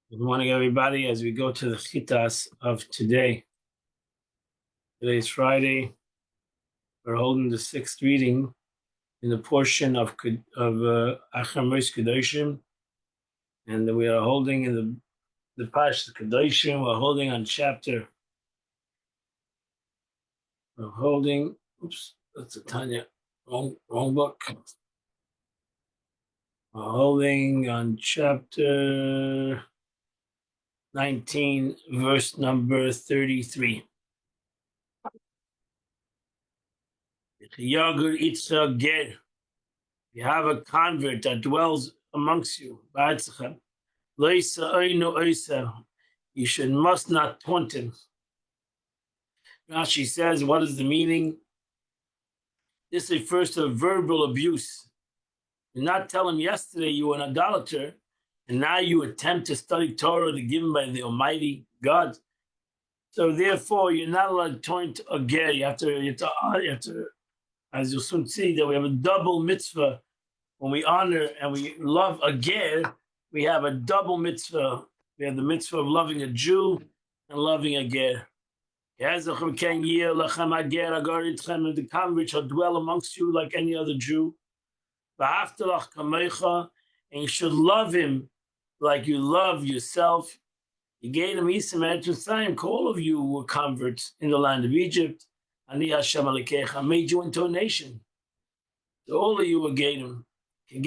Good morning, everybody, as we go to the Chitas of today. Today is Friday. We're holding the sixth reading in the portion of Achar Mos Kedoshim, and we are holding in the Parshat Kedoshim. We're holding on chapter. We're holding. Oops, that's a Tanya. Wrong book. We're holding on chapter 19, verse number 33. You have a convert that dwells amongst you. You must not taunt him. Rashi says, what is the meaning? This refers to verbal abuse. Do not tell him yesterday you were an idolater, and now you attempt to study Torah given by the Almighty God. So therefore, you're not allowed to taunt a ger. You have to, as you'll soon see, that we have a double mitzvah. When we honor and we love a ger, we have a double mitzvah. We have the mitzvah of loving a Jew and loving a ger. The convert shall dwell amongst you like any other Jew. And you should love him like you love yourself. He gave him Yisrael, all of you were converts in the land of Egypt. Ani Hashem Elokecha, made you into a nation. So all of you were Gedim. The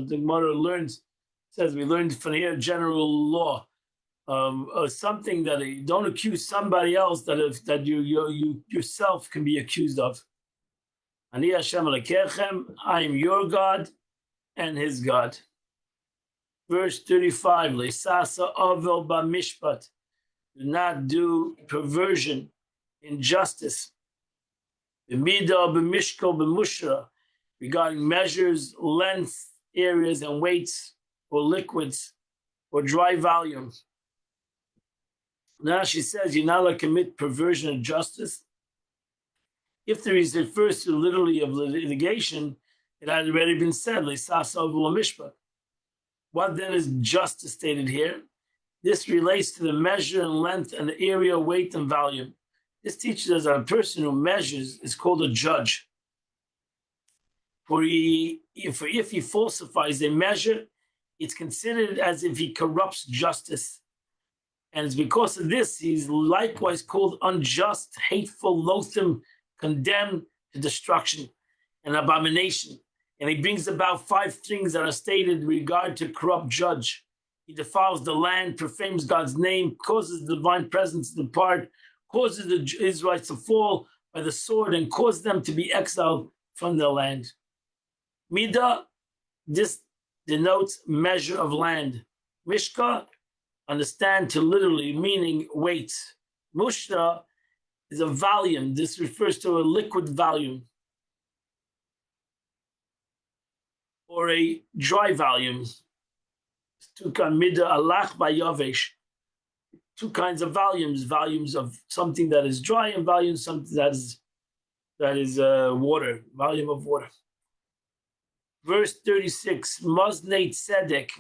Gemara learns, says we learned from here general law, something that you don't accuse somebody else that you yourself can be accused of. Ani Hashem Elokechem, I am your God and his God. Verse 35, Leisasa Avel Bamishpat, do not do perversion, injustice. B'midah b'mishkol b'mushra, regarding measures, length, areas, and weights, or liquids, or dry volume. Now she says you're not allowed to commit perversion of justice. If there is refers to literally of litigation, it had already been said, Leisasa Avel Bamishpat. What then is justice stated here? This relates to the measure and length and the area, weight, and volume. This teaches us that a person who measures is called a judge. If he falsifies a measure, it's considered as if he corrupts justice. And it's because of this, he's likewise called unjust, hateful, loathsome, condemned to destruction and abomination. And he brings about 5 things that are stated in regard to corrupt judge. He defiles the land, profanes God's name, causes the divine presence to depart, causes the Israelites to fall by the sword, and causes them to be exiled from their land. Midah, this denotes measure of land. Mishka, understand to literally meaning weight. Mushra is a volume. This refers to a liquid volume or a dry volume. Two kinds of volumes of something that is dry and volumes something that is water, volume of water. Verse 36, Maznei Tzedek,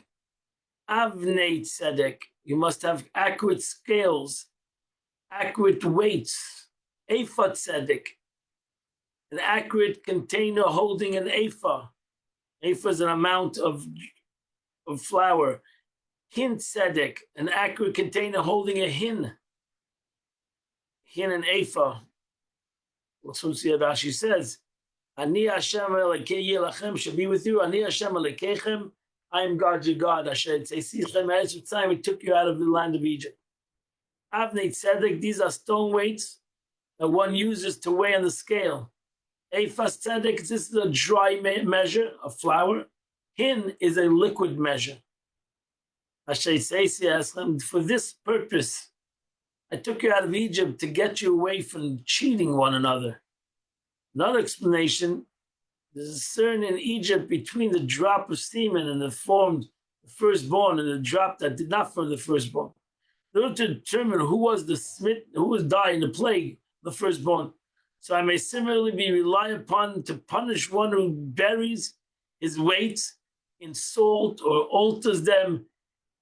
Avnei Tzedek, you must have accurate scales, accurate weights, Ephah Tzedek, an accurate container holding an ephah. Ephah is an amount of flour. Hin tzedek, an accurate container holding a hin. Hin and ephah. Also see what Rashi says. Ani Hashem Elokei Yelachem shall be with you. Ani Hashem Elokechem, I am God your God. Asher Tzeisichem Eretz Mitzrayim, we took you out of the land of Egypt. Avnei tzedek, these are stone weights that one uses to weigh on the scale. Ephah tzedek, this is a dry measure of flour. Hin is a liquid measure. For this purpose, I took you out of Egypt to get you away from cheating one another. Another explanation, there's a discern in Egypt between the drop of semen and the formed firstborn and the drop that did not form the firstborn. In order to determine who was died in the plague, the firstborn. So I may similarly be relied upon to punish one who buries his weight insult or alters them,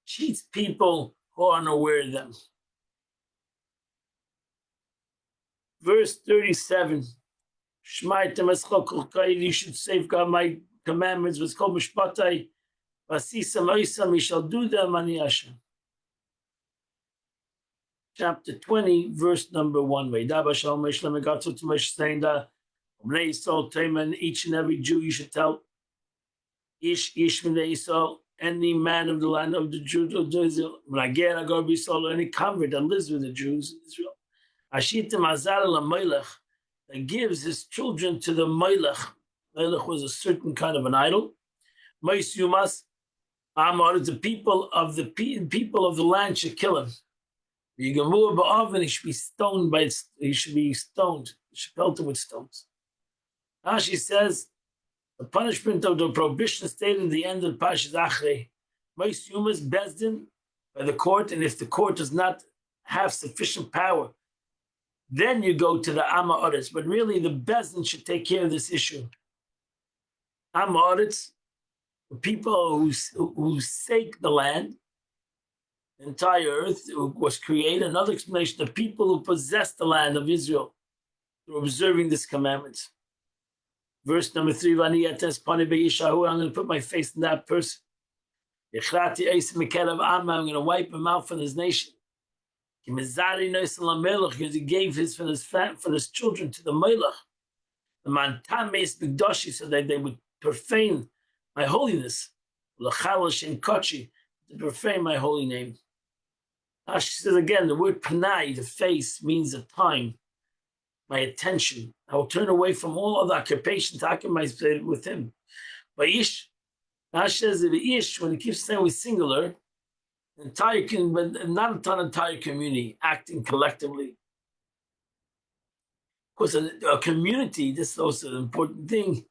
cheats people who are unaware of them. Verse 37. You should safeguard my commandments with kol mishpatai, vasisam oisam, you shall do them, ani Hashem. Chapter 20, verse number 1. Each and every Jew you should tell, any man of the land of the Jews, any convert that lives with the Jews in Israel, that gives his children to the Melech. Melech was a certain kind of an idol. The people of the land should kill him. He should be stoned he should be stoned. He should pelt him with stones. Rashi says the punishment of the prohibition stated at the end of the Parshas Achrei. Most humans bezdin by the court, and if the court does not have sufficient power, then you go to the Amma Oretz. But really, the bezdin should take care of this issue. Amma Oretz, the people who sake the land, the entire earth was created. Another explanation: the people who possess the land of Israel through observing this commandment. Verse number 3, I'm going to put my face in that person. I'm going to wipe him out from his nation. Because he gave his for his children to the Melech. So that they would profane my holiness. To profane my holy name. She says again, the word panai, the face, means the time, my attention. I will turn away from all other occupations to occupy myself with him. But Ish, Rashi says that Ish, when he keeps saying with singular, but not an entire community acting collectively. Of course, a community, this is also an important thing.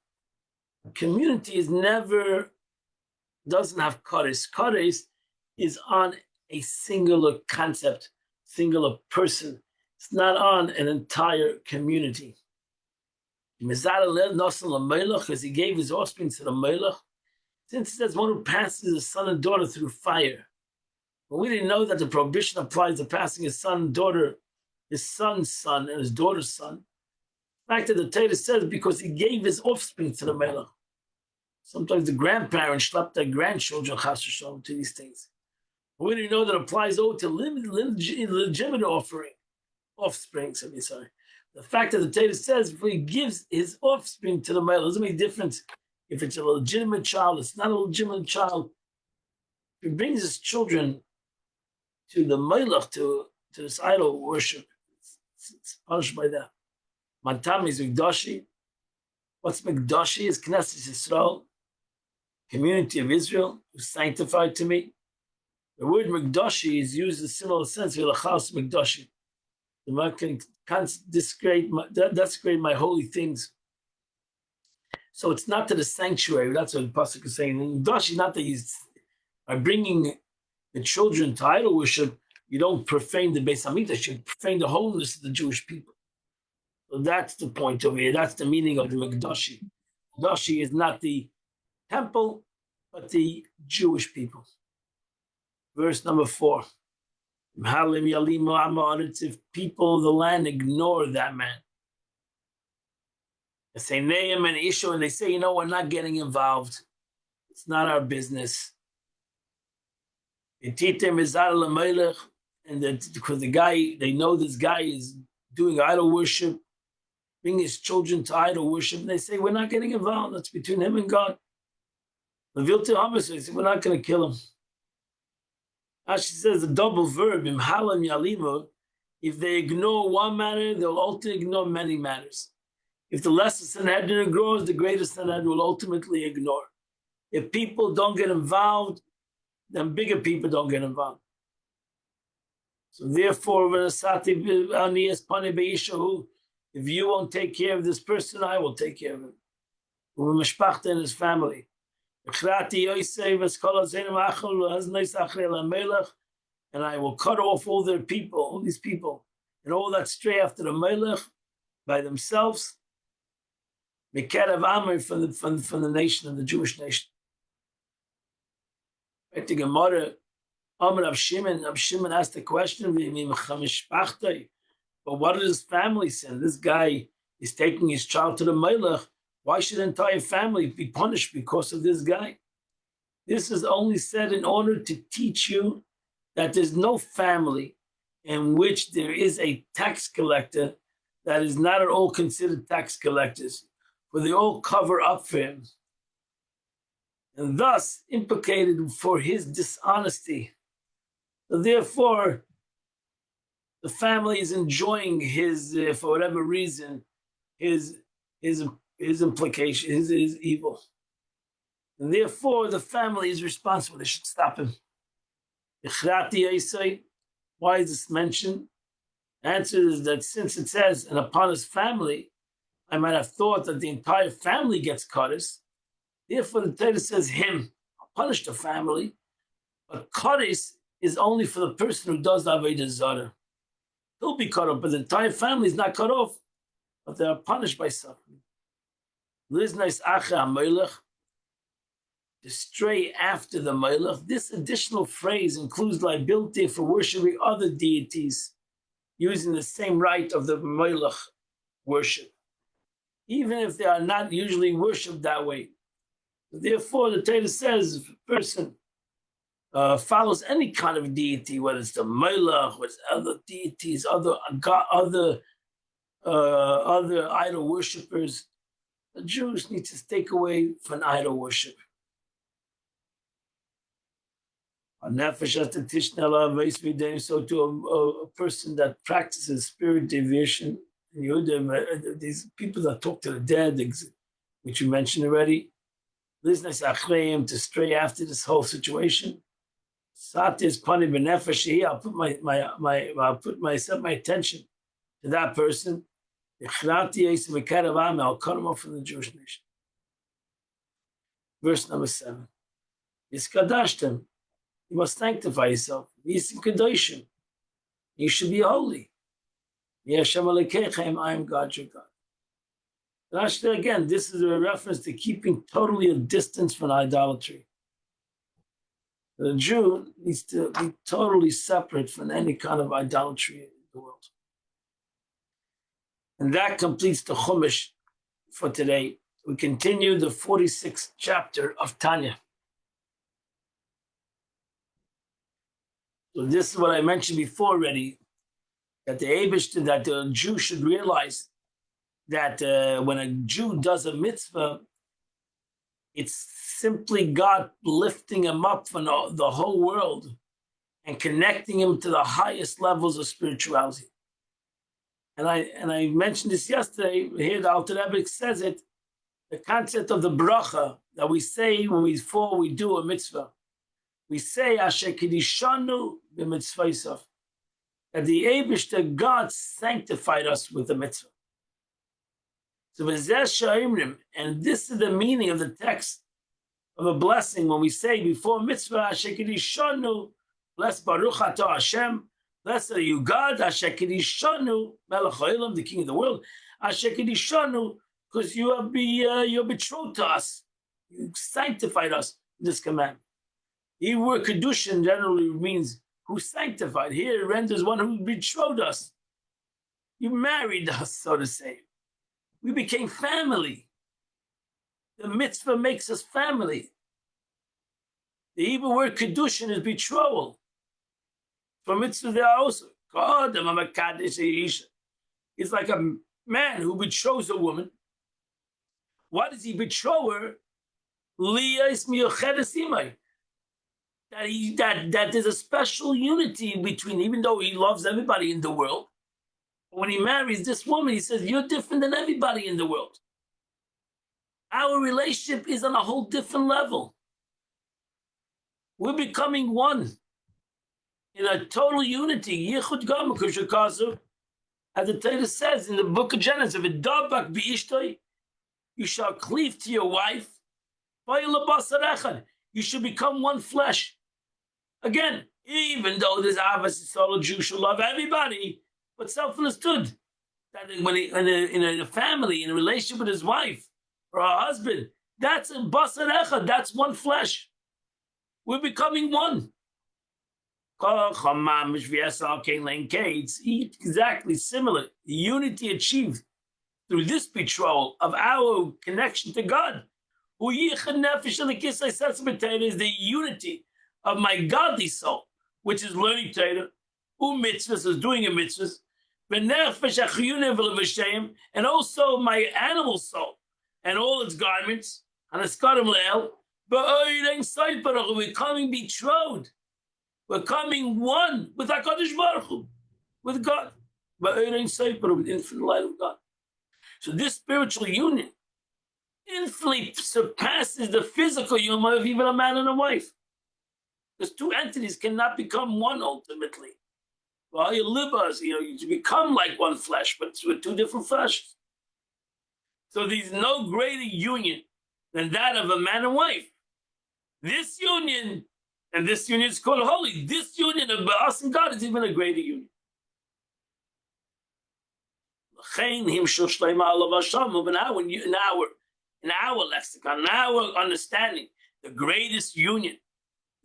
A community doesn't have kares. Kares is on a singular concept, singular person. It's not on an entire community. Because he gave his offspring to the Melech. Since it says one who passes his son and daughter through fire. But we didn't know that the prohibition applies to passing his son and daughter, his son's son and his daughter's son. The fact that the Torah says because he gave his offspring to the Melech. Sometimes the grandparents schlep their grandchildren chas v'shalom to these things. But we didn't know that applies to legitimate offspring. The fact that the Torah says if he gives his offspring to the Melech, doesn't make a difference if it's a legitimate child, it's not a legitimate child. If he brings his children to the Melech, to this idol worship, it's punished by that. Mantam is Mikdashi. What's Mikdashi is Knesset Yisrael, community of Israel, who's sanctified to me. The word Mikdashi is used in a similar sense, V'lachas Mikdashi. The man can't desecrate my holy things. So it's not to the sanctuary. That's what the pasuk is saying. And Mikdashi, not that he's by bringing the children to idol worship, you don't profane the Beis Hamikdash, you profane the holiness of the Jewish people. So that's the point over here. That's the meaning of the Mikdashi. Mikdashi is not the temple, but the Jewish people. Verse number 4. If people of the land ignore that man, they say Nahum and Ishu, and they say, we're not getting involved. It's not our business. And because the guy, they know this guy is doing idol worship, bring his children to idol worship, and they say, we're not getting involved. That's between him and God. They say, we're not going to kill him. As she says, the double verb, imhalam yalimu, if they ignore one matter, they'll ultimately ignore many matters. If the lesser Sanhedrin ignores, the greater Sanhedrin will ultimately ignore. If people don't get involved, then bigger people don't get involved. So therefore, if you won't take care of this person, I will take care of him. Mishpachta and his family. And I will cut off all their people, all these people, and all that stray after the Melech by themselves. From the nation of the Jewish nation. Right, the Gemara, Rav Shimon asked the question, but what does his family sin? This guy is taking his child to the Melech. Why should the entire family be punished because of this guy? This is only said in order to teach you that there's no family in which there is a tax collector that is not at all considered tax collectors, where they all cover up for him, and thus implicated for his dishonesty. So therefore, the family is enjoying his, for whatever reason, his implication, his evil. And therefore, the family is responsible. They should stop him. Why is this mentioned? The answer is that since it says, and upon his family, I might have thought that the entire family gets kaddish. Therefore, the Torah says him. I'll punish the family. But kaddish is only for the person who does the Avodah Zarah. He'll be cut off, but the entire family is not cut off, but they are punished by suffering. Liznais acha ha-melech, to stray after the melech. This additional phrase includes liability for worshiping other deities using the same rite of the melech worship, even if they are not usually worshipped that way. Therefore, the Torah says if a person follows any kind of deity, whether it's the melech, whether it's other deities, other idol worshippers, the Jews need to take away from idol worship. So to a person that practices spirit deviation, these people that talk to the dead, which you mentioned already, to stray after this whole situation. I'll set my attention to that person. I'll cut him off from the Jewish nation. Verse number 7. You must sanctify yourself. You should be holy. I am God, your God. Again, this is a reference to keeping totally a distance from idolatry. The Jew needs to be totally separate from any kind of idolatry in the world. And that completes the Chumash for today. We continue the 46th chapter of Tanya. So this is what I mentioned before already, that the Jew should realize that when a Jew does a mitzvah, it's simply God lifting him up from the whole world and connecting him to the highest levels of spirituality. And I mentioned this yesterday. Here the Alter Rebbe says it, the concept of the bracha that we say before we do a mitzvah. We say Asher Kedishanu b'mitzvaysav, that the Eibishter God sanctified us with the mitzvah. So and this is the meaning of the text of a blessing when we say before mitzvah Asher Kedishanu, bless Baruch Atah Hashem, blessed are you God, Asher Kedishanu, Melech HaOlam, the King of the world, Asher Kedishanu, because you're betrothed to us, you sanctified us with this command. The word Kedushin generally means who sanctified. Here it renders one who betrothed us. You married us, so to say. We became family. The mitzvah makes us family. The Hebrew word Kedushin is betrothal. For mitzvah there are also. It's like a man who betroths a woman. Why does he betroth her? That there's a special unity between, even though he loves everybody in the world, when he marries this woman, he says, you're different than everybody in the world. Our relationship is on a whole different level. We're becoming one in a total unity. Yichud Gam Kushakasu, as the Torah says in the book of Genesis, you shall cleave to your wife, you should become one flesh. Again, even though there's obviously solo Jew should love everybody, but self-understood that when in a family, in a relationship with his wife or her husband, that's a basar echad, that's one flesh. We're becoming one. It's exactly similar. The unity achieved through this betrayal of our connection to God. Is the unity of my godly soul, which is learning Torah, mitzvahs, is doing a mitzvahs, and also my animal soul and all its garments, and we're becoming betrothed. We're coming one with HaKadosh Baruch Hu, with God, with the infinite light of God. So this spiritual union infinitely surpasses the physical union of even a man and a wife. Because two entities cannot become one ultimately. Well, you live us, you become like one flesh, but with two different fleshes. So there's no greater union than that of a man and wife. This union, and this union is called holy. This union of us and God is even a greater union. In our lexicon, in our understanding, the greatest union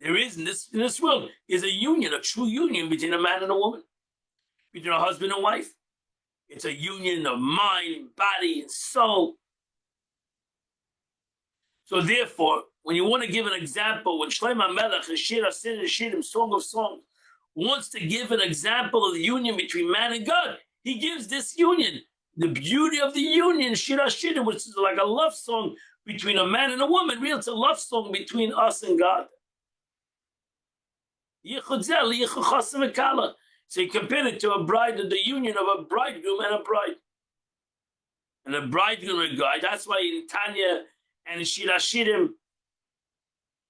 there is in this world is a union, a true union between a man and a woman, between a husband and wife. It's a union of mind, body, and soul. So therefore, when you want to give an example, when Shlomo Melech in Shir HaShirim, Song of Songs, wants to give an example of the union between man and God, he gives this union, the beauty of the union, Shir HaShirim, which is like a love song between a man and a woman. Really, it's a love song between us and God. So you compare it to a bride, the union of a bridegroom and a bride. And a bridegroom and God. That's why in Tanya and in Shir HaShirim,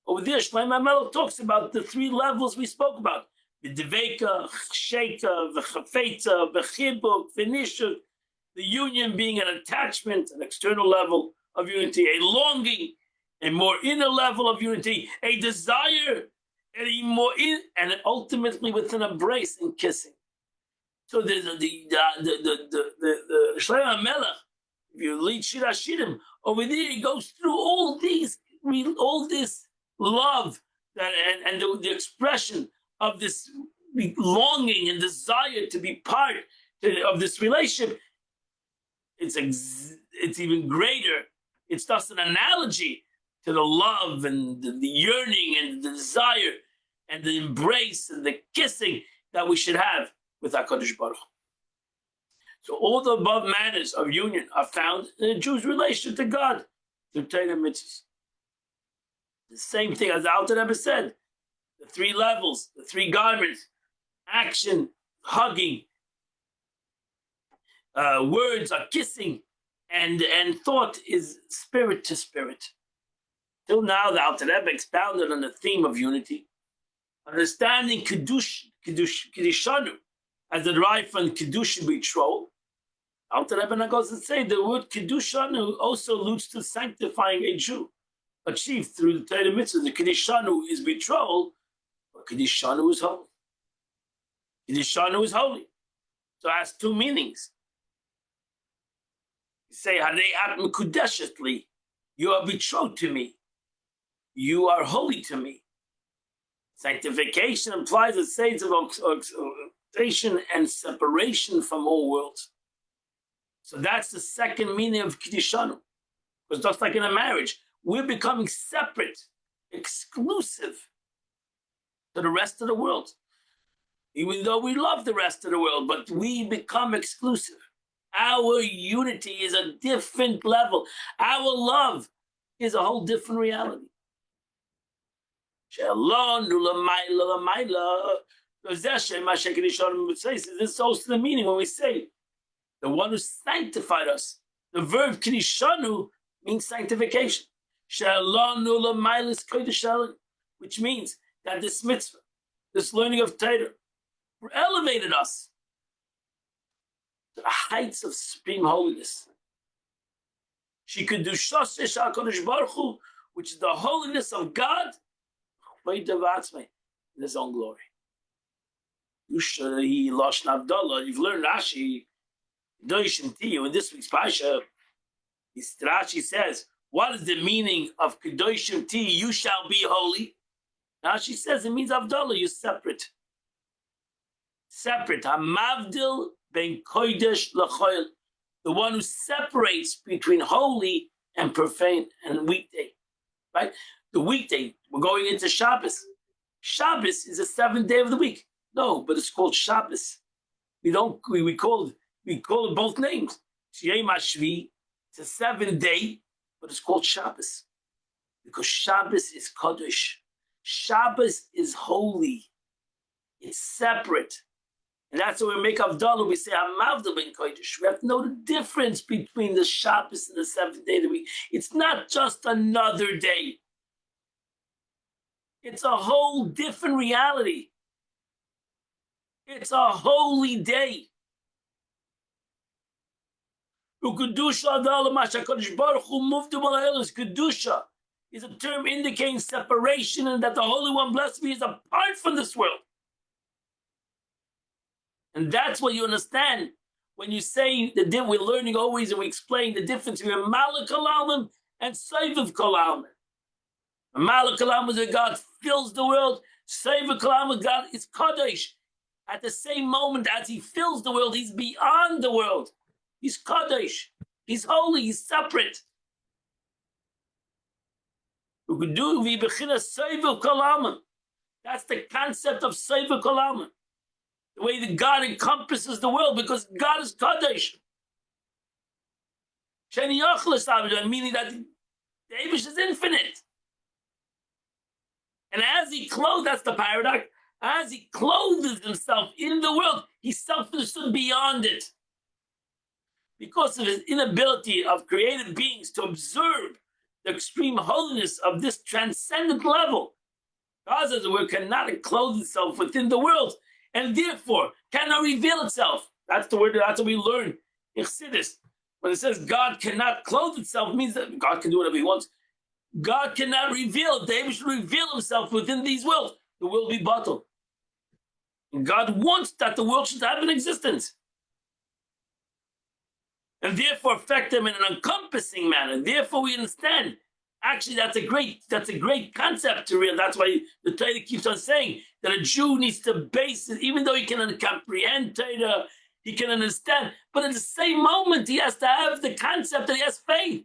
over there, Shlomo Melech talks about the three levels we spoke about. The Deveka, Sheka, the Chafetza, the Chibuk, the Nishuk, the union being an attachment, an external level of unity, a longing, a more inner level of unity, a desire, and a more and ultimately with an embrace and kissing. So the Shlomo Melech, if you read Shir HaShirim, over there he goes through all this love that and the expression of this longing and desire to be part of this relationship. It's even greater. It's just an analogy to the love and the yearning and the desire and the embrace and the kissing that we should have with HaKadosh Baruch Hu. So all the above manners of union are found in a Jew's relation to God through Torah and mitzvahs. The same thing as the Alter Rebbe said, the three levels, the three garments, action, hugging, words are kissing, and thought is spirit to spirit. Till now, the Alter Rebbe expounded on the theme of unity, understanding Kiddishanu as derived from Kiddush betrothal. Alter Rebbe goes to say the word Kiddushanu also alludes to sanctifying a Jew, achieved through the Torah mitzvah. The Kiddishanu is betrothal, but Kiddishanu is holy. Kiddishanu is holy. So it has two meanings. You say, Harei at mekudeshetli, you are betrothed to me. You are holy to me. Sanctification implies a state of occultation and separation from all worlds. So that's the second meaning of Kiddishanu. Because just like in a marriage, we're becoming separate, exclusive to the rest of the world. Even though we love the rest of the world, but we become exclusive. Our unity is a different level. Our love is a whole different reality. This is also the meaning when we say the one who sanctified us. The verb Kiddishanu means sanctification. Which means that this mitzvah, this learning of Torah, elevated us to the heights of supreme holiness. Which is the holiness of God in his own glory. You've learned Rashi, in this week's Pasha, Rashi says, what is the meaning of Kedoshim Ti, you shall be holy? Now she says it means Avdallah, you're separate. Separate. Hamavdil ben kodesh lachoil. The one who separates between holy and profane and weekday. Right? The weekday, we're going into Shabbos. Shabbos is the seventh day of the week. No, but it's called Shabbos. We call it both names. Yom HaShvi, it's a seventh day, but it's called Shabbos. Because Shabbos is Kodesh. Shabbos is holy. It's separate. And that's why we make Avdallah. We say, Hamavdil ben Kodesh. We have to know the difference between the Shabbos and the seventh day of the week. It's not just another day. It's a whole different reality. It's a holy day. Kedusha is a term indicating separation and that the Holy One, blessed be, is apart from this world. And that's what you understand when you say that we're learning always and we explain the difference between Malach Olam and Sovev Kol Almin. Malach Olam is where God fills the world. Sovev Kol Almin, God is Kadosh. At the same moment as he fills the world, he's beyond the world. He's Kadosh. He's holy. He's separate. That's the concept of Sovev Kol Almin. The way that God encompasses the world, because God is Kadosh. Meaning that the Eibush is infinite. And as he clothes, that's the paradox, as he clothes himself in the world, he's self-understood beyond it. Because of his inability of created beings to observe the extreme holiness of this transcendent level, God, as it were, cannot clothe itself within the world, and therefore cannot reveal itself. That's the word, that's what we learn in Chassidus. When it says God cannot clothe itself, it means that God can do whatever he wants. God cannot reveal. David should reveal himself within these worlds. The world will be bottled. And God wants that the world should have an existence. And therefore affect them in an encompassing manner. Therefore we understand. Actually, that's a great concept to realize. That's why the Torah keeps on saying that a Jew needs to base it, even though he can comprehend Torah, he can understand, but at the same moment, he has to have the concept that he has faith.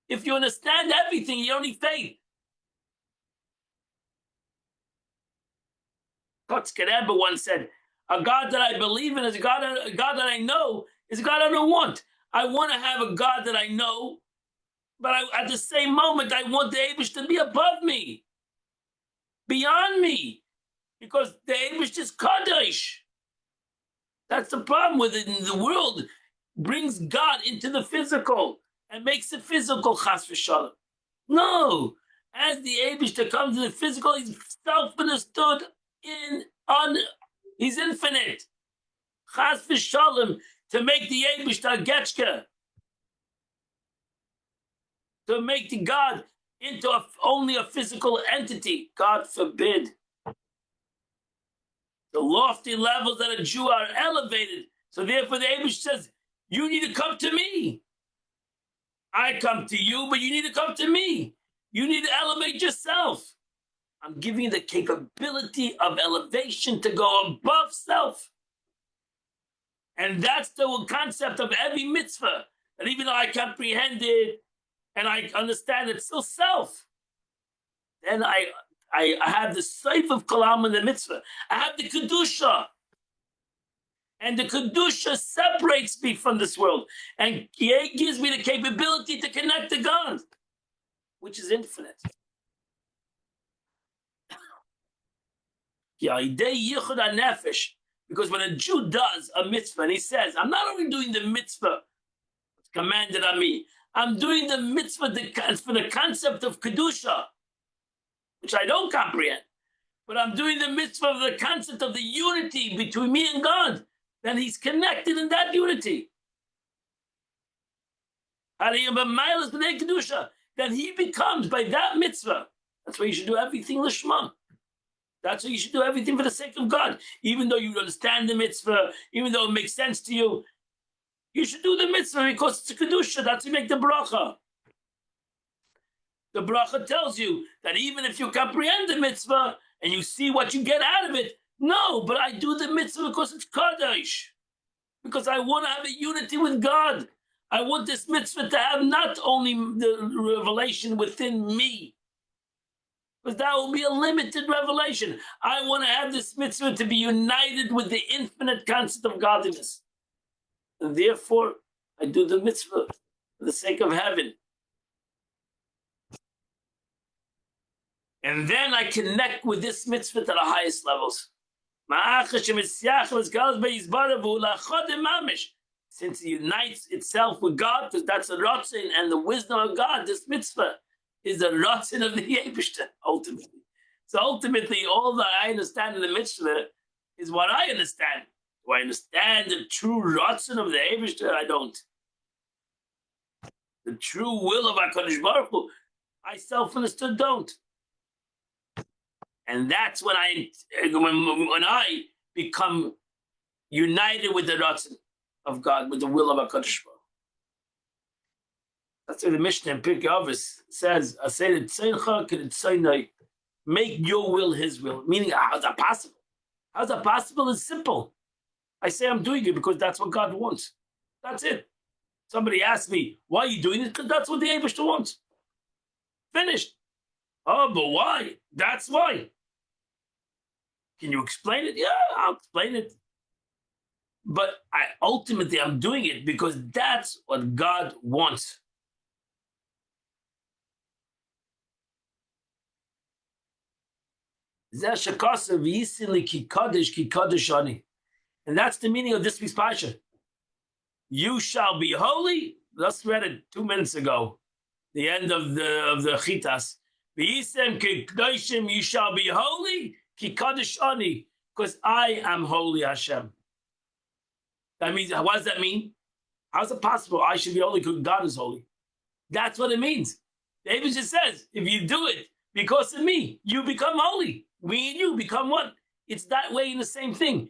If you understand everything, you don't need faith. Kotzker Rebbe once said, a God that I believe in is a God that I know is a God I don't want. I want to have a God that I know, but at the same moment, I want the Eibush to be above me, beyond me, because the Eibush is Kadosh. That's the problem with it in the world. Brings God into the physical and makes it physical, chas v'shalom. No, as the Eibush comes to the physical, he's self-understood he's infinite. Chas v'shalom, to make the Eibush Getchka, to make the God into only a physical entity. God forbid. The lofty levels that a Jew are elevated. So therefore the Eibush says, you need to come to me. I come to you, but you need to come to me. You need to elevate yourself. I'm giving you the capability of elevation to go above self. And that's the concept of every mitzvah. And even though I comprehend it and I understand it's still self, then I have the Sovev Kol Almin, the mitzvah. I have the Kedusha. And the Kedusha separates me from this world. And it gives me the capability to connect to God, which is infinite. Because when a Jew does a mitzvah and he says, I'm not only doing the mitzvah commanded on me, I'm doing the mitzvah for the concept of Kedusha, which I don't comprehend, but I'm doing the mitzvah of the concept of the unity between me and God, then he's connected in that unity. Then he becomes, by that mitzvah, that's why you should do everything lishma. That's why you should do everything for the sake of God. Even though you understand the mitzvah, even though it makes sense to you, you should do the mitzvah because it's a kedusha. That's how you make the bracha. The bracha tells you that even if you comprehend the mitzvah and you see what you get out of it, no, but I do the mitzvah because it's Kaddish. Because I want to have a unity with God. I want this mitzvah to have not only the revelation within me, because that will be a limited revelation. I want to have this mitzvah to be united with the infinite concept of godliness. And therefore, I do the mitzvah for the sake of heaven. And then I connect with this mitzvah to the highest levels. Since it unites itself with God, because that's the ratzin and the wisdom of God, this mitzvah is the ratzin of the Eibishter, ultimately. So ultimately, all that I understand in the mitzvah is what I understand. Do I understand the true ratzin of the Eibishter? I don't. The true will of HaKadosh Baruch Hu, I self-understood don't. And that's when I become united with the ratzon of God, with the will of HaKadosh Baruch. That's why the Mishnah in Pirkei Avos says, make your will his will. Meaning, how's that possible? How's that possible? It's simple. I say I'm doing it because that's what God wants. That's it. Somebody asked me, why are you doing it? Because that's what the Eibishter wants. Finished. Oh, but why? That's why. Can you explain it? Yeah, I'll explain it. But ultimately, I'm doing it because that's what God wants. And that's the meaning of this week's Parsha. You shall be holy. Just read it 2 minutes ago. The end of the Chitas. You shall be holy. Because I am holy, Hashem. That means, what does that mean? How's it possible I should be holy because God is holy? That's what it means. David just says, if you do it because of me, you become holy. Me and you become one. It's that way in the same thing.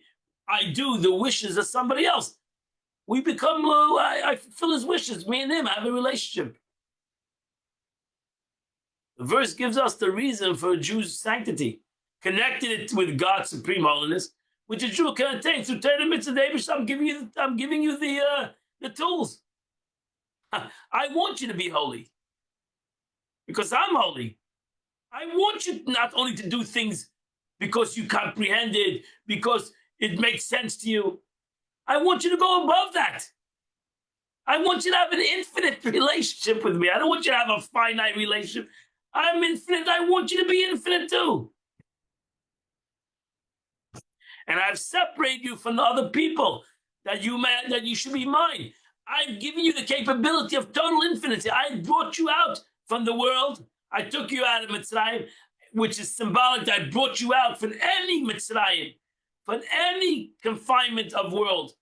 I do the wishes of somebody else. We become, I fulfill his wishes. Me and him have a relationship. The verse gives us the reason for a Jew's sanctity. Connected it with God's supreme holiness, which a Jew can attain through Torah mitzvah. I'm giving you the tools. I want you to be holy because I'm holy. I want you not only to do things because you comprehend it, because it makes sense to you. I want you to go above that. I want you to have an infinite relationship with me. I don't want you to have a finite relationship. I'm infinite. I want you to be infinite too. And I've separated you from the other people that you should be mine. I've given you the capability of total infinity. I brought you out from the world. I took you out of Mitzrayim, which is symbolic that I brought you out from any Mitzrayim, from any confinement of world.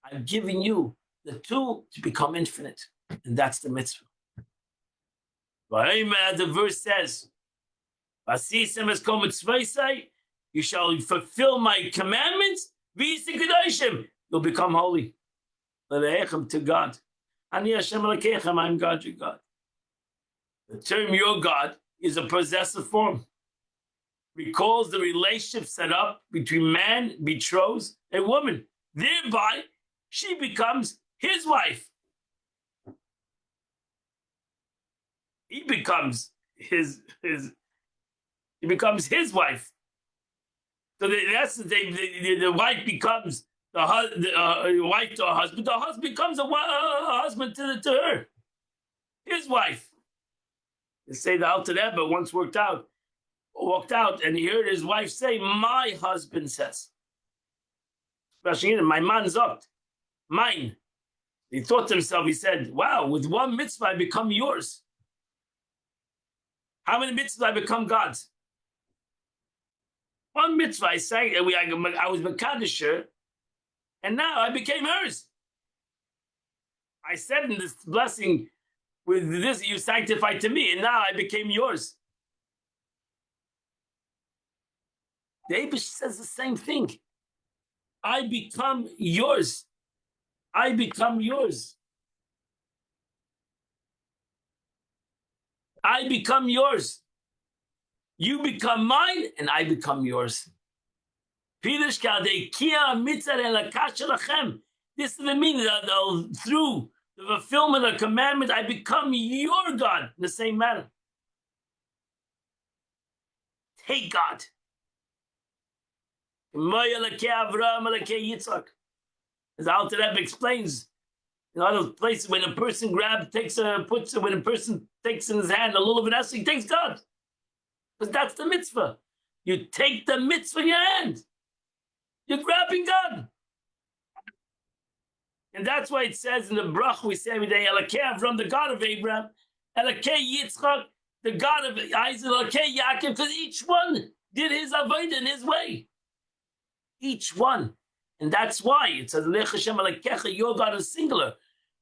I've given you the tool to become infinite. And that's the mitzvah. The verse says, you shall fulfill my commandments. You'll become holy. To God. I'm God, your God. The term your God is a possessive form. Recalls the relationship set up between man, betrothed, and woman. Thereby, she becomes his wife. He becomes his wife. So in essence, the wife becomes the wife to a husband. The husband becomes a husband to her, his wife. They say the Alter Rebbe once walked out, and he heard his wife say, "My husband says." My man sagt, mine. He thought to himself, he said, "Wow, with one mitzvah I become yours. How many mitzvahs I become God's?" One mitzvah I sang, I was Mekadesher, and now I became hers. I said in this blessing, with this you sanctified to me, and now I became yours. The Eibush says the same thing. I become yours. I become yours. I become yours. You become mine, and I become yours. This is the meaning that through the fulfillment of commandment, I become your God in the same manner. Take God. As Alter Rebbe explains, in other places, when a person when a person takes in his hand a lulav and he takes God. Because that's the mitzvah. You take the mitzvah in your hand. You're grabbing God. And that's why it says in the brach we say every day, Elokei Avram, the God of Abraham, Elokei Yitzchak, the God of Isaac, Elokei Yaakov, because each one did his avodah in his way. Each one. And that's why it says, Lech Hashem Elokecha, your God is singular.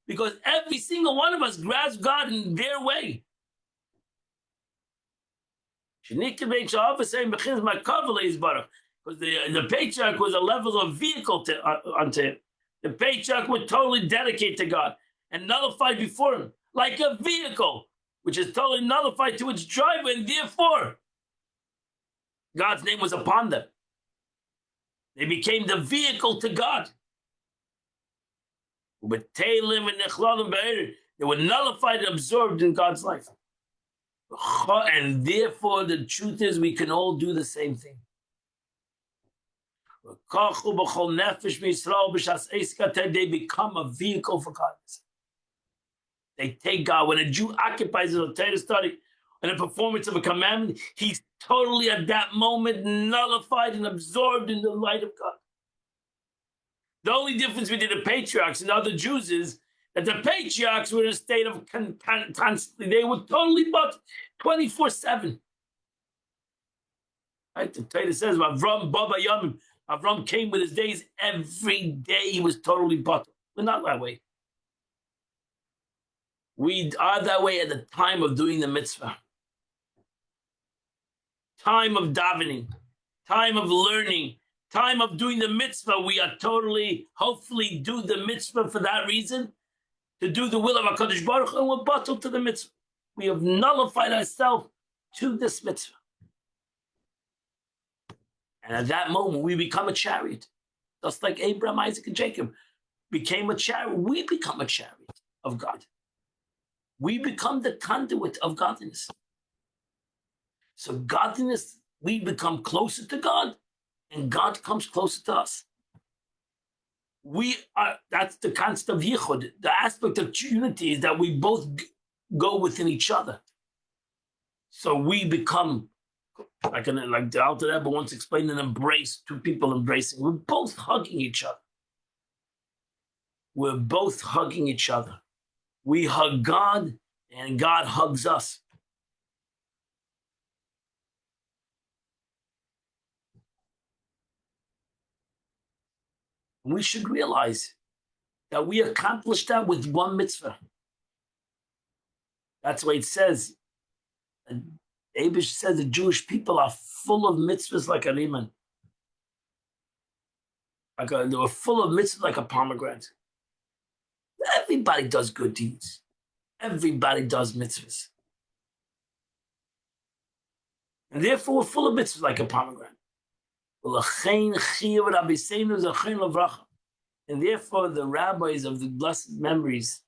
Because every single one of us grabs God in their way. Because the patriarch was a level of vehicle unto him. The patriarch would totally dedicate to God and nullified before him, like a vehicle, which is totally nullified to its driver, and therefore God's name was upon them. They became the vehicle to God. They were nullified and absorbed in God's life. And therefore, the truth is, we can all do the same thing. They become a vehicle for God. They take God. When a Jew occupies a Torah study and a performance of a commandment, he's totally at that moment nullified and absorbed in the light of God. The only difference between the patriarchs and other Jews is that the patriarchs were in a state of constantly, they were totally but 24/7. Right? The Torah says, Avram Baba Yamim. Avram came with his days every day. He was totally but. We're not that way. We are that way at the time of doing the mitzvah. Time of davening. Time of learning. Time of doing the mitzvah. We are totally, hopefully, do the mitzvah for that reason. To do the will of HaKadosh Baruch Hu, and we're bottled to the mitzvah. We have nullified ourselves to this mitzvah. And at that moment, we become a chariot. Just like Abraham, Isaac, and Jacob became a chariot. We become a chariot of God. We become the conduit of godliness. So godliness, we become closer to God, and God comes closer to us. That's the concept of yichud. The aspect of unity is that we both go within each other. So we become, like the Alter Rebbe once explained, an embrace, two people embracing. We're both hugging each other. We're both hugging each other. We hug God, and God hugs us. We should realize that we accomplished that with one mitzvah. That's why it says, Abish says the Jewish people are full of mitzvahs like a riman. They were full of mitzvahs like a pomegranate. Everybody does good deeds. Everybody does mitzvahs. And therefore we're full of mitzvahs like a pomegranate. And therefore, the rabbis of the blessed memories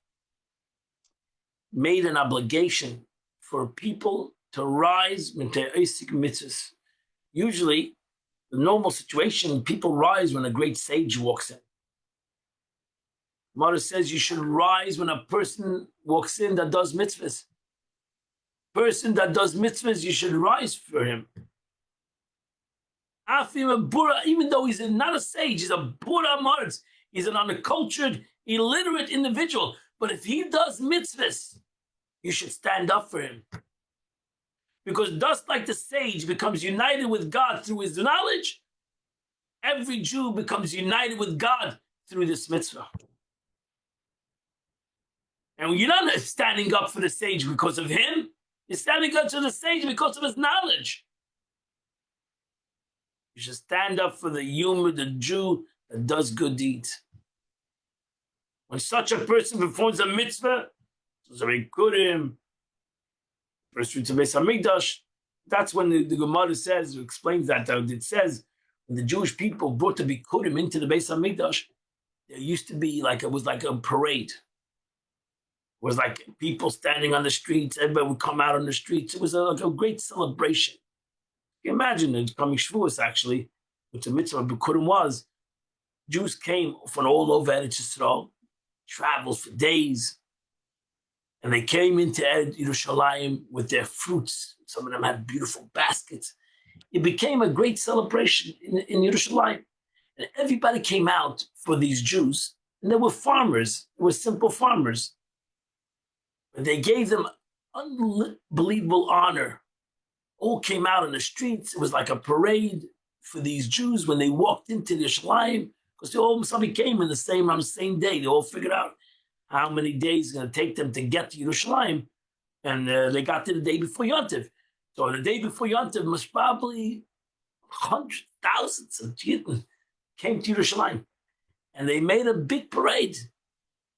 made an obligation for people to rise mitzvahs. Usually, the normal situation, people rise when a great sage walks in. Mara says you should rise when a person walks in that does mitzvahs. Person that does mitzvahs, you should rise for him. Even though he's not a sage, he's a bura marz. He's an uncultured, illiterate individual. But if he does mitzvahs, you should stand up for him. Because just like the sage becomes united with God through his knowledge, every Jew becomes united with God through this mitzvah. And you're not standing up for the sage because of him. You're standing up to the sage because of his knowledge. You should stand up for the human, the Jew that does good deeds. When such a person performs a mitzvah, First fruits of Beis Hamikdash. That's when the Gemara says, explains that. It says when the Jewish people brought the Bikurim into the Beis Hamikdash, there used to be it was like a parade. It was like people standing on the streets. Everybody would come out on the streets. It was like a great celebration. You can imagine it coming Shavuos, actually, which the mitzvah of Bikurim was. Jews came from all over Eretz Yisrael, traveled for days, and they came into Yerushalayim with their fruits. Some of them had beautiful baskets. It became a great celebration in Yerushalayim. And everybody came out for these Jews. And they were farmers. They were simple farmers. And they gave them unbelievable honor. All came out on the streets. It was like a parade for these Jews when they walked into Yerushalayim. Because somebody came on the same day. They all figured out how many days it's going to take them to get to Yerushalayim. And they got to the day before Yontif. So the day before Yontif, most probably hundreds, thousands of Yidden came to Yerushalayim. And they made a big parade.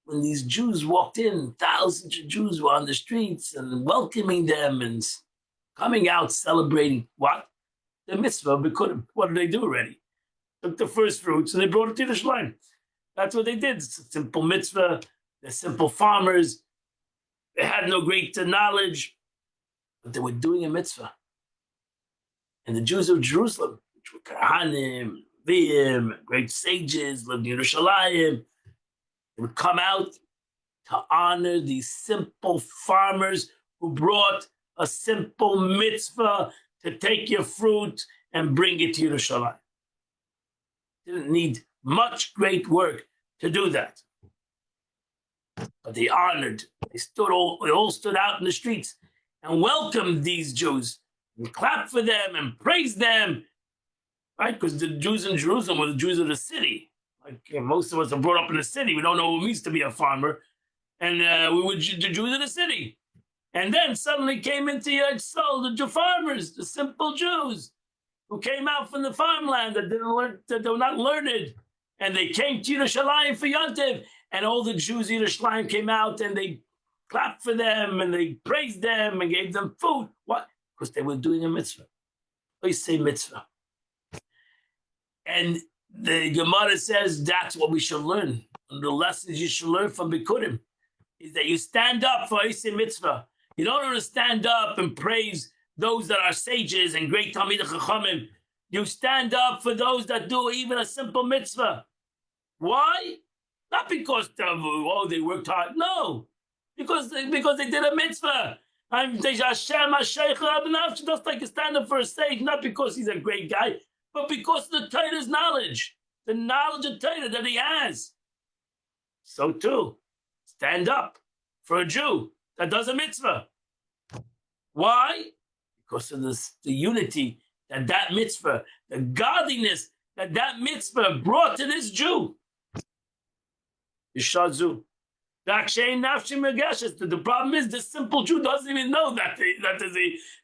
When these Jews walked in, thousands of Jews were on the streets and welcoming them and coming out celebrating what? The mitzvah of Bikurim. What did they do already? Took the first fruits and they brought it to Yerushalayim. That's what they did. It's a simple mitzvah. They're simple farmers. They had no great knowledge, but they were doing a mitzvah. And the Jews of Jerusalem, which were Kohanim, Leviim, great sages, lived in Yerushalayim, they would come out to honor these simple farmers who brought a simple mitzvah to take your fruit and bring it to Yerushalayim. Didn't need much great work to do that. But they honored, they all stood out in the streets and welcomed these Jews and clapped for them and praised them, right? Because the Jews in Jerusalem were the Jews of the city. Most of us are brought up in the city. We don't know what it means to be a farmer. And we were the Jews of the city. And then suddenly came into Yisrael, the farmers, the simple Jews who came out from the farmland that they were not learned. And they came to Yerushalayim for Yontif. And all the Jews in Yerushalayim came out and they clapped for them and they praised them and gave them food. What? Because they were doing a mitzvah. We say mitzvah. And the Gemara says that's what we should learn. One of the lessons you should learn from Bikurim is that you stand up for Isay mitzvah. You don't want to stand up and praise those that are sages and great Talmidei Chachamim. You stand up for those that do even a simple mitzvah. Why? Not because they worked hard. No, because they did a mitzvah. Just like you stand up for a sage, not because he's a great guy, but because of the Torah's knowledge, the knowledge of Torah that he has. So too, stand up for a Jew that does a mitzvah. Why? Because of the unity that mitzvah, the godliness that mitzvah brought to this Jew. Yishazu. The problem is this simple Jew doesn't even know that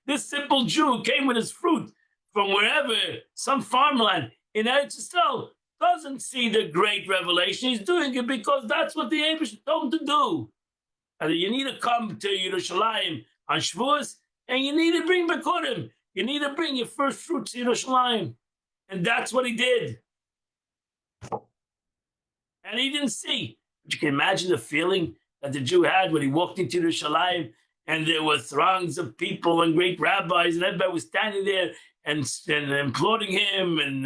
this simple Jew came with his fruit from wherever, some farmland in Eretz Yisrael, doesn't see the great revelation. He's doing it because that's what the Eibush told him to do. And you need to come to Yerushalayim on Shavuos, and you need to bring Bikurim. You need to bring your first fruits to Yerushalayim. And that's what he did. And he didn't see. But you can imagine the feeling that the Jew had when he walked into Yerushalayim and there were throngs of people and great rabbis and everybody was standing there and applauding him and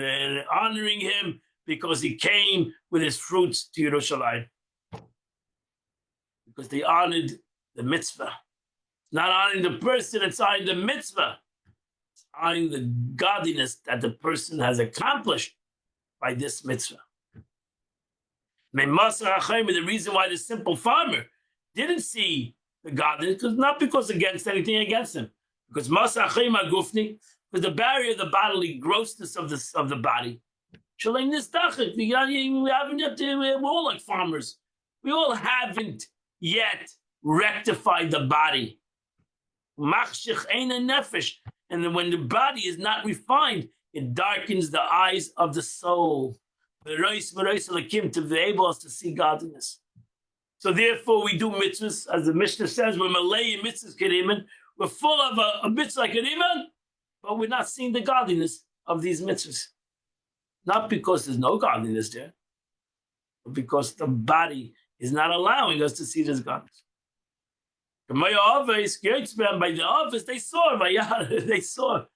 honoring him because he came with his fruits to Yerushalayim. Because they honored the mitzvah. Not honoring the person, it's honoring the mitzvah. It's honoring the godliness that the person has accomplished by this mitzvah. The reason why the simple farmer didn't see the godliness was not because against anything against him. Because because the barrier of the bodily grossness of the body. We're all like farmers. We all haven't yet rectified the body. And then when the body is not refined, it darkens the eyes of the soul. To be able to see godliness. So therefore we do mitzvahs, as the Mishnah says, we're Malay mitzvahs kerimen, We're full of a mitzvah like an iman, but we're not seeing the godliness of these mitzvahs. Not because there's no godliness there, but because the body is not allowing us to see this godliness. By the office, they saw it. They saw it.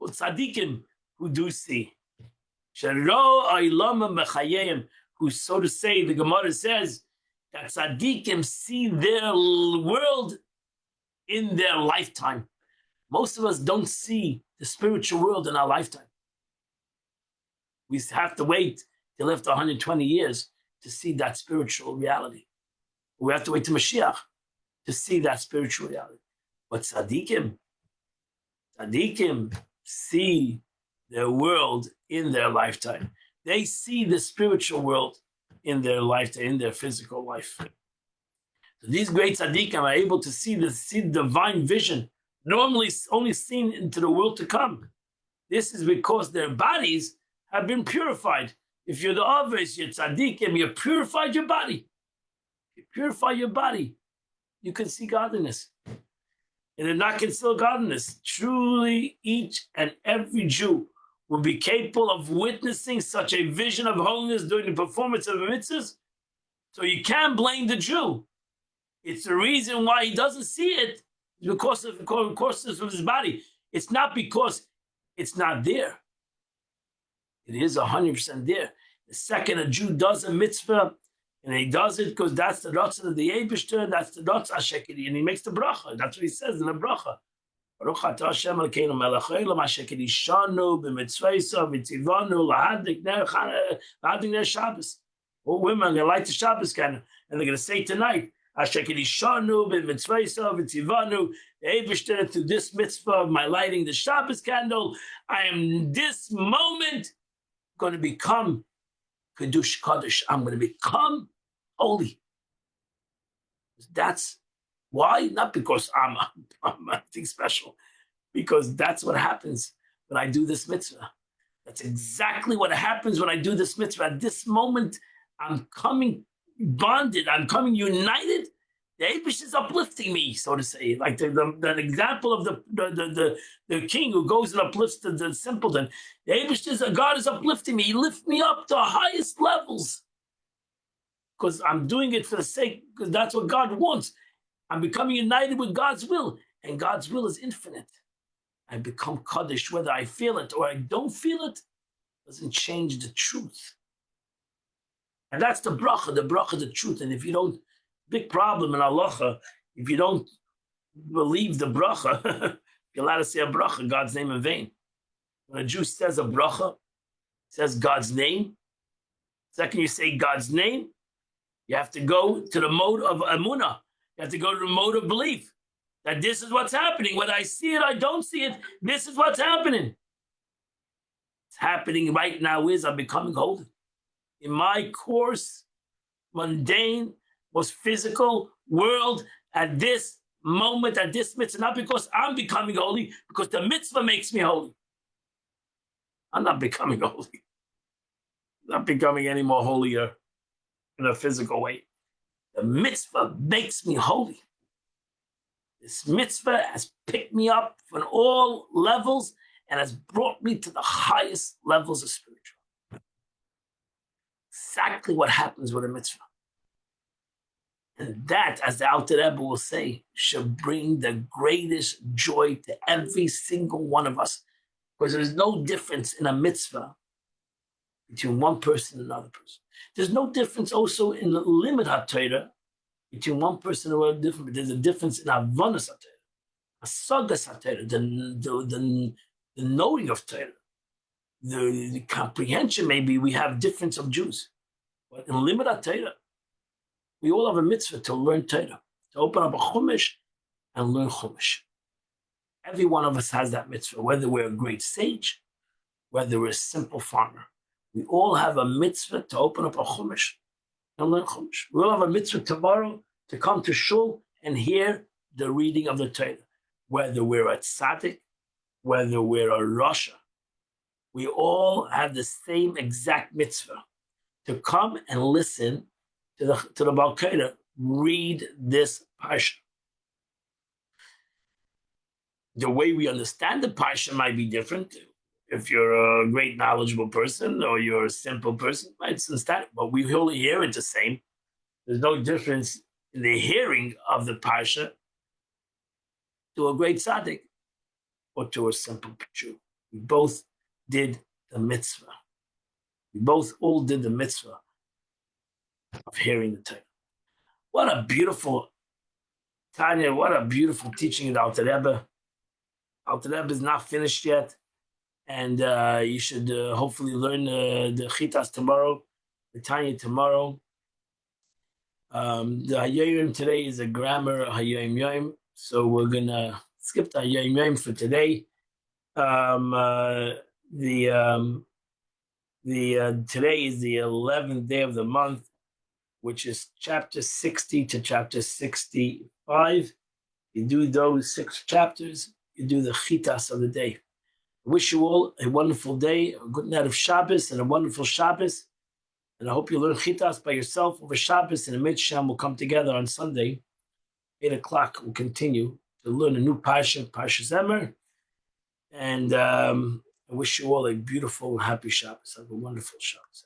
Tzaddikim who do see. Who, so to say, the Gemara says that tzaddikim see their world in their lifetime. Most of us don't see the spiritual world in our lifetime. We have to wait till after 120 years to see that spiritual reality. We have to wait to Mashiach to see that spiritual reality. But tzaddikim see their world in their lifetime. They see the spiritual world in their lifetime, in their physical life. So these great tzaddikim are able to see the divine vision, normally only seen into the world to come. This is because their bodies have been purified. If you're the Aves, you're tzaddikim, you purified your body. You purify your body, you can see godliness. And they're not concealed godliness. Truly, each and every Jew will be capable of witnessing such a vision of holiness during the performance of the mitzvahs. So you can't blame the Jew. It's the reason why he doesn't see it because of his body. It's not because it's not there. It is 100% there. The second a Jew does a mitzvah, and he does it because that's the Ratzon of the Eibishter, that's the Ratzon HaShekeri, and he makes the bracha. That's what he says in the bracha. Baruch atah Hashem Elokeinu melech haolam asher kiddushanu b'mitzvosav v'tzivanu lahadlik ner Shabbos. All women are going to light the Shabbos candle, and they're going to say tonight, asher kiddushanu b'mitzvosav v'tzivanu, the Eibishter, through this mitzvah of my lighting the Shabbos candle, I am this moment going to become Kiddush Kaddish. I'm going to become holy. That's why? Not because I'm anything special, because that's what happens when I do this mitzvah. That's exactly what happens when I do this mitzvah. At this moment, I'm coming bonded. I'm coming united. The Eibush is uplifting me, so to say. Like the example of the king who goes and uplifts the simpleton. The Eibush is, God is uplifting me. He lifts me up to highest levels. Because I'm doing it for the sake, because that's what God wants. I'm becoming united with God's will. And God's will is infinite. I become Kaddish, whether I feel it or I don't feel it, doesn't change the truth. And that's the bracha, the truth. And if you don't, big problem in halacha, if you don't believe the bracha, you're allowed to say a bracha, God's name in vain. When a Jew says a bracha, says God's name, second you say God's name, you have to go to the mode of emunah. You have to go to the mode of belief that this is what's happening. Whether I see it or I don't see it, this is what's happening. What's happening right now is I'm becoming holy. In my coarse, mundane, most physical world, at this moment, at this mitzvah, not because I'm becoming holy, because the mitzvah makes me holy. I'm not becoming holy. I'm not becoming any more holier in a physical way. The mitzvah makes me holy. This mitzvah has picked me up from all levels and has brought me to the highest levels of spiritual. Exactly what happens with a mitzvah. And that, as the Alter Rebbe will say, should bring the greatest joy to every single one of us. Because there's no difference in a mitzvah between one person and another person. There's no difference also in the limit HaTorah between one person and another different. But there's a difference in Avonos HaTorah, Asagas HaTorah, the knowing of Torah, the comprehension. Maybe we have difference of Jews. But in limit HaTorah, we all have a mitzvah to learn Torah, to open up a Chumash and learn Chumash. Every one of us has that mitzvah, whether we're a great sage, whether we're a simple farmer. We all have a mitzvah to open up a Chumash and learn Chumash. We all have a mitzvah tomorrow to come to shul and hear the reading of the Torah. Whether we're a tzaddik, whether we're a rasha, we all have the same exact mitzvah to come and listen to the Baal Kodesh read this parsha. the way we understand the parsha might be different. If you're a great knowledgeable person or you're a simple person, might understand it, but we only hear it the same. There's no difference in the hearing of the parsha to a great tzaddik or to a simple Jew. We both did the mitzvah. We both all did the mitzvah of hearing the Torah. What a beautiful Tanya, what a beautiful teaching of the Alter Rebbe. Alter Rebbe is not finished yet, and you should hopefully learn the Chitas tomorrow, the Tanya tomorrow. The Hayyim today is a grammar Hayyim Yom, so we're gonna skip the Hayyim Yom for today. Today is the 11th day of the month, which is chapter 60 to chapter 65. You do those 6 chapters, you do the Chitas of the day. I wish you all a wonderful day, a good night of Shabbos, and a wonderful Shabbos. And I hope you learn Chitas by yourself over Shabbos, and the Mitzvah will come together on Sunday, 8 o'clock. We'll continue to learn a new Parsha, Parsha Zemer. And I wish you all a beautiful, happy Shabbos. Have a wonderful Shabbos.